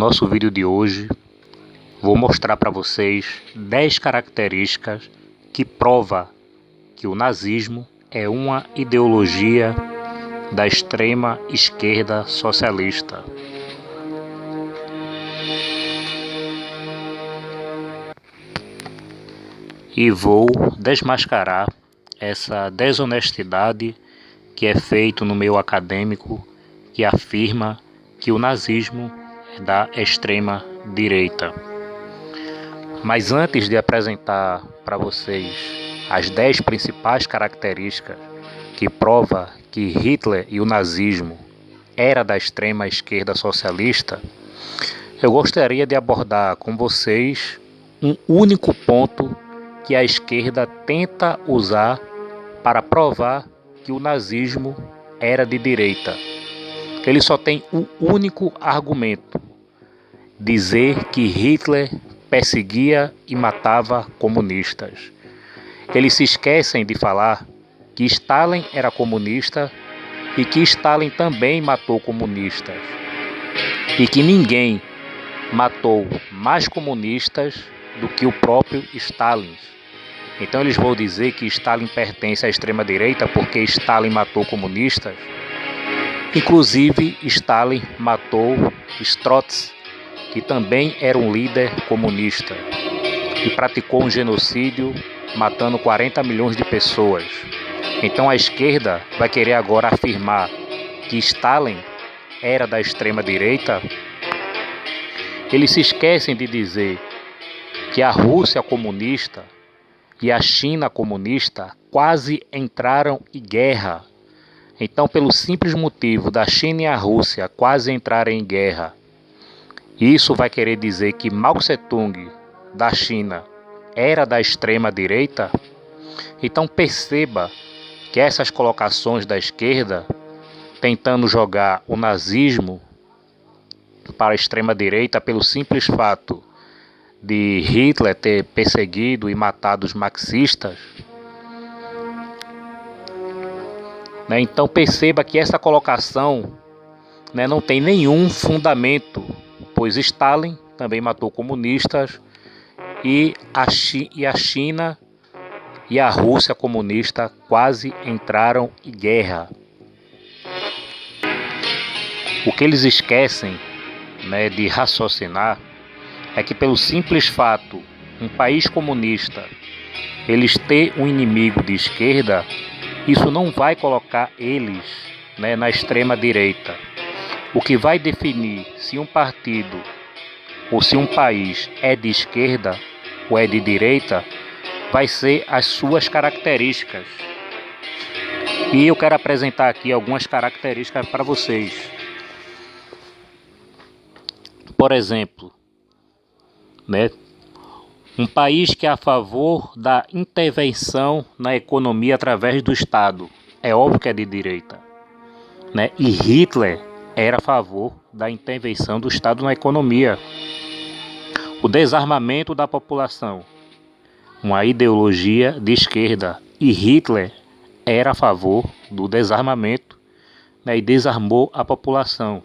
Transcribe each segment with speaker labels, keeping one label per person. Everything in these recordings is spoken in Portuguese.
Speaker 1: nosso vídeo de hoje, vou mostrar para vocês 10 características que provam que o nazismo é uma ideologia da extrema esquerda socialista. E vou desmascarar essa desonestidade que é feita no meio acadêmico, que afirma que o nazismo é da extrema direita. Mas antes de apresentar para vocês as 10 principais características que provam que Hitler e o nazismo era da extrema esquerda socialista, eu gostaria de abordar com vocês um único ponto que a esquerda tenta usar para provar que o nazismo era de direita. Ele só tem um único argumento: dizer que Hitler perseguia e matava comunistas. Eles se esquecem de falar que Stalin era comunista e que Stalin também matou comunistas, e que ninguém matou mais comunistas do que o próprio Stalin. Então eles vão dizer que Stalin pertence à extrema-direita porque Stalin matou comunistas. Inclusive, Stalin matou Trotsky, que também era um líder comunista, e praticou um genocídio, matando 40 milhões de pessoas. Então a esquerda vai querer agora afirmar que Stalin era da extrema-direita. Eles se esquecem de dizer que a Rússia comunista e a China comunista quase entraram em guerra. Então, pelo simples motivo da China e a Rússia quase entrarem em guerra, isso vai querer dizer que Mao Tse-tung da China era da extrema direita? Então perceba que essas colocações da esquerda, tentando jogar o nazismo para a extrema direita pelo simples fato de Hitler ter perseguido e matado os marxistas, então perceba que essa colocação não tem nenhum fundamento, pois Stalin também matou comunistas e a China e a Rússia comunista quase entraram em guerra. O que eles esquecem de raciocinar é que pelo simples fato um país comunista eles ter um inimigo de esquerda, isso não vai colocar eles na extrema direita. O que vai definir se um partido ou se um país é de esquerda ou é de direita vai ser as suas características. E eu quero apresentar aqui algumas características para vocês. Por exemplo, um país que é a favor da intervenção na economia através do Estado, é óbvio que é de direita. E Hitler era a favor da intervenção do Estado na economia. O desarmamento da população, uma ideologia de esquerda, e Hitler era a favor do desarmamento e desarmou a população.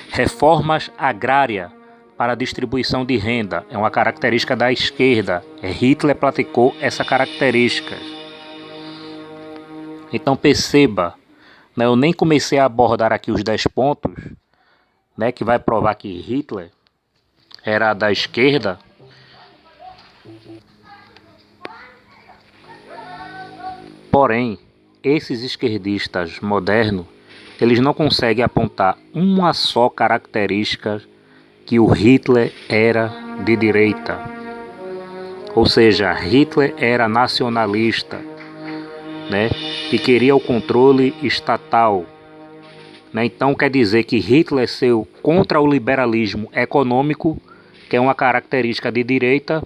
Speaker 1: Reformas agrárias para a distribuição de renda, é uma característica da esquerda. Hitler praticou essa característica. Então perceba, eu nem comecei a abordar aqui os 10 pontos, que vai provar que Hitler era da esquerda. Porém, esses esquerdistas modernos, eles não conseguem apontar uma só característica que o Hitler era de direita. Ou seja, Hitler era nacionalista, e queria o controle estatal. Então quer dizer que Hitler saiu contra o liberalismo econômico, que é uma característica de direita.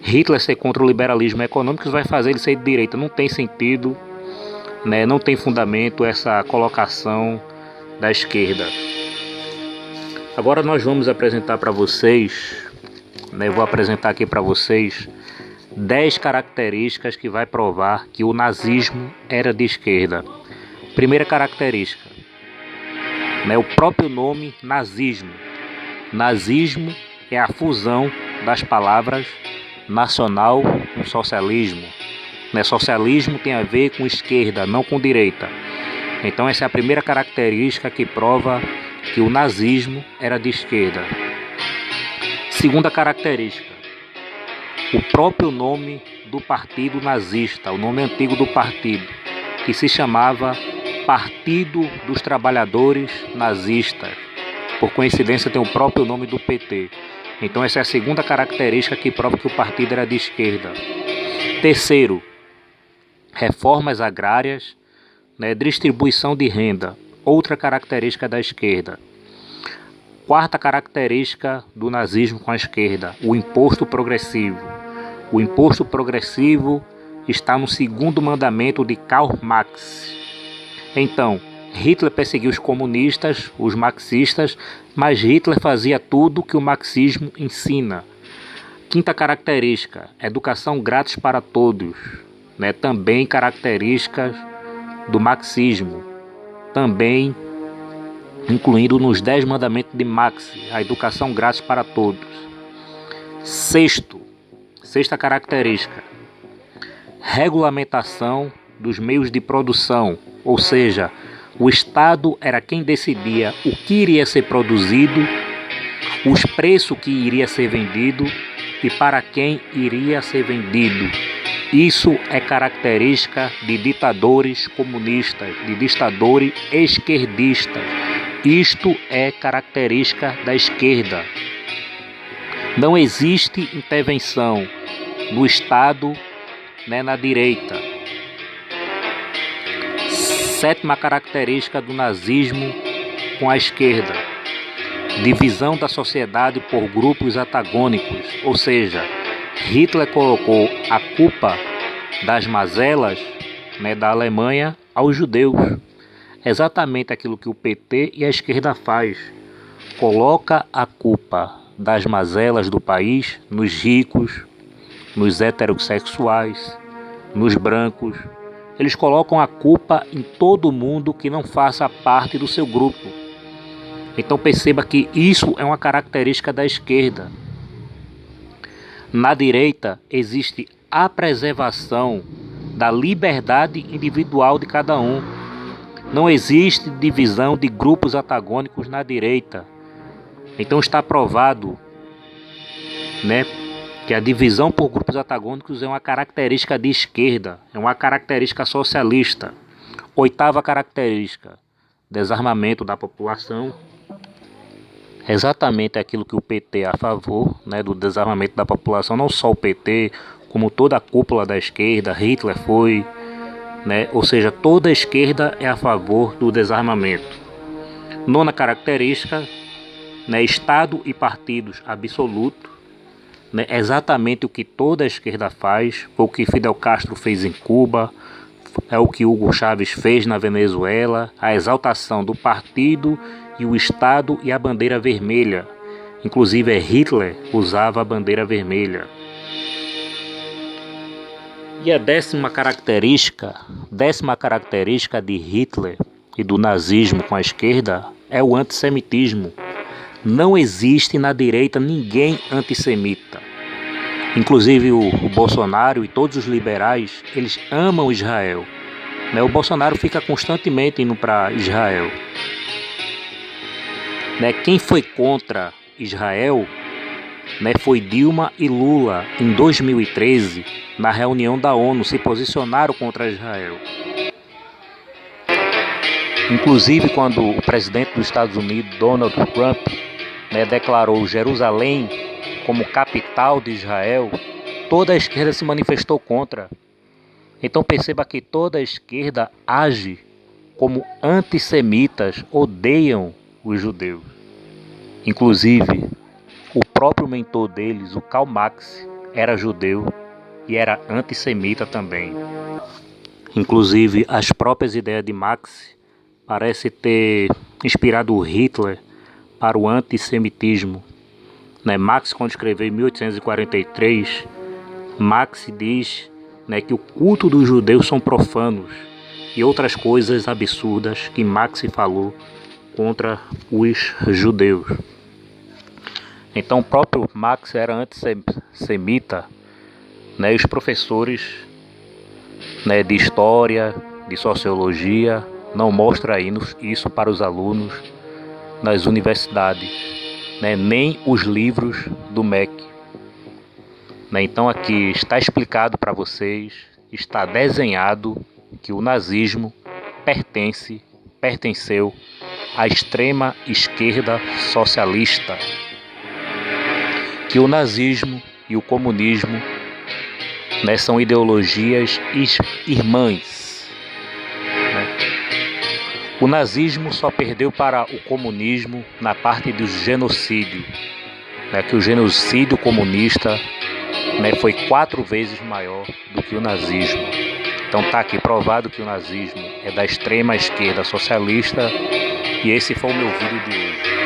Speaker 1: Hitler ser contra o liberalismo econômico vai fazer ele ser de direita. Não tem sentido, não tem fundamento essa colocação da esquerda. Agora nós vamos apresentar para vocês, eu vou apresentar aqui para vocês 10 características que vai provar que o nazismo era de esquerda. Primeira característica: né? O próprio nome nazismo. Nazismo é a fusão das palavras nacional com socialismo. Né? Socialismo tem a ver com esquerda, não com direita. Então essa é a primeira característica que prova que o nazismo era de esquerda. Segunda característica, o próprio nome do partido nazista, o nome antigo do partido, que se chamava Partido dos Trabalhadores Nazistas. Por coincidência tem o próprio nome do PT. Então essa é a segunda característica que prova que o partido era de esquerda. Terceiro, reformas agrárias, né, distribuição de renda, outra característica da esquerda. Quarta característica do nazismo com a esquerda, o imposto progressivo. O imposto progressivo está no segundo mandamento de Karl Marx. Então, Hitler perseguiu os comunistas, os marxistas, mas Hitler fazia tudo que o marxismo ensina. Quinta característica, educação grátis para todos, né? Também características do marxismo, também incluindo nos 10 mandamentos de Marx, a educação grátis para todos. Sexta característica, regulamentação dos meios de produção, ou seja, o Estado era quem decidia o que iria ser produzido, os preços que iria ser vendido e para quem iria ser vendido. Isso é característica de ditadores comunistas, de ditadores esquerdistas. Isto é característica da esquerda. Não existe intervenção no Estado, né, na direita. Sétima característica do nazismo com a esquerda, divisão da sociedade por grupos antagônicos, ou seja, Hitler colocou a culpa das mazelas, né, da Alemanha aos judeus. Exatamente aquilo que o PT e a esquerda faz. Coloca a culpa das mazelas do país nos ricos, nos heterossexuais, nos brancos. Eles colocam a culpa em todo mundo que não faça parte do seu grupo. Então perceba que isso é uma característica da esquerda. Na direita existe a preservação da liberdade individual de cada um. Não existe divisão de grupos antagônicos na direita. Então está provado, né, que a divisão por grupos antagônicos é uma característica de esquerda, é uma característica socialista. Oitava característica, desarmamento da população. Exatamente aquilo que o PT é a favor, né, do desarmamento da população, não só o PT, como toda a cúpula da esquerda, Hitler foi, né, ou seja, toda a esquerda é a favor do desarmamento. Nona característica, né, Estado e partidos absolutos, né, exatamente o que toda a esquerda faz, foi o que Fidel Castro fez em Cuba, é o que Hugo Chávez fez na Venezuela, a exaltação do partido e o Estado e a bandeira vermelha. Inclusive Hitler usava a bandeira vermelha. E a décima característica de Hitler e do nazismo com a esquerda é o antissemitismo. Não existe na direita ninguém antissemita. Inclusive o Bolsonaro e todos os liberais, eles amam Israel. Né? O Bolsonaro fica constantemente indo para Israel. Né? Quem foi contra Israel, né, foi Dilma e Lula em 2013, na reunião da ONU, se posicionaram contra Israel. Inclusive quando o presidente dos Estados Unidos, Donald Trump, né, declarou Jerusalém como capital de Israel, toda a esquerda se manifestou contra. Então perceba que toda a esquerda age como antissemitas, odeiam os judeus. Inclusive, o próprio mentor deles, o Karl Marx, era judeu e era antissemita também. Inclusive, as próprias ideias de Marx parecem ter inspirado Hitler para o antissemitismo. Né? Marx, quando escreveu em 1843, Marx diz, né, que o culto dos judeus são profanos e outras coisas absurdas que Marx falou contra os judeus. Então o próprio Marx era antissemita, né? Os professores, né, de história, de sociologia, não mostram isso para os alunos nas universidades, né? Nem os livros do MEC. Né? Então aqui está explicado para vocês, está desenhado que o nazismo pertenceu à extrema esquerda socialista, que o nazismo e o comunismo, né, são ideologias irmãs. Né? O nazismo só perdeu para o comunismo na parte do genocídio, né, que o genocídio comunista, né, foi 4 vezes maior do que o nazismo. Então está aqui provado que o nazismo é da extrema esquerda socialista, e esse foi o meu vídeo de hoje.